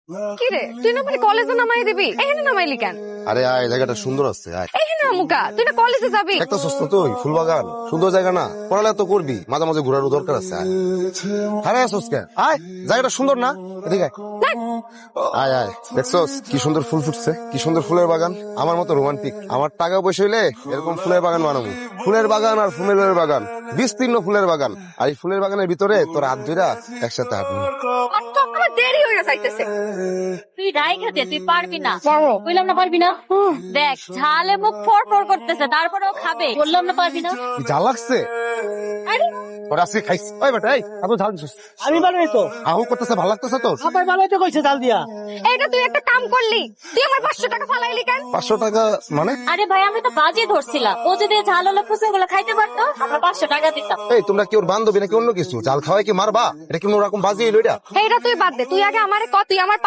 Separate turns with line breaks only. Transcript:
কি রে, তুই না মানে কলেজে নামাই দিবি, এখানে নামাইলি কেন?
আরে আয়, জায়গাটা সুন্দর আছে, আয়।
এখানে আমুকা, তুই না কলেজে যাবি?
একটা সস্তা তুই ফুলবাগান, সুন্দর জায়গা না? পড়ালে তো করবি, মাঝে মাঝে ঘোরারও দরকার আছে, আয়। আরে আসোস কে? আয়, জায়গাটা সুন্দর না? এদিকে আয়। আয় আয়, দেখছোস কি সুন্দর ফুল ফুটছে, কি সুন্দর ফুলের বাগান। আমার মতো রোমান্টিক, আমার টাকা পয়সা হইলে এরকম ফুলের বাগান বানাবো। ফুলের বাগান আর ফুলের বাগান, বিস্তীর্ণ ফুলের বাগান। আর এই ফুলের বাগানের ভিতরে তোর হাত ধইরা একসাথে হাঁটবো।
আমার দেরি হয়ে যাইতেছে।
তুই রাইখা দে, তুই পারবি না। বললাম না পারবি না। দেখ ঝালে মুখ ফর ফর করতেছে, তারপরেও খাবে। বললাম না পারবি না।
কি ঝাল লাগছে?
আরে
ওরা আজকে খাইস। ওই বেটা, এই এত ঝাল দিছিস?
আমি বানাই তো
আহু করতেছে, ভালো লাগতেছে তোর?
আবার বানাইতে কইছে জাল দিয়া।
এইটা তুই একটা কাম করলি, তুই আমার 500 টাকা ফালাইলি কেন?
500 টাকা মানে?
আরে ভাই, আমি তো বাজে ধরছিলাম। ও যদি ঝাল হলে ফুসে গুলো খাইতে পারতো, আমরা 500 টাকা দিতাম।
এই তোমরা কি ওর বান্ধবী নাকি অন্য কিছু? জাল খাওয়াই কি মারবা? এটা কি কোন রকম বাজি হইলো এটা?
এইটা তুই বাদ দে, তুই আগে আমারে ক, তুই আমার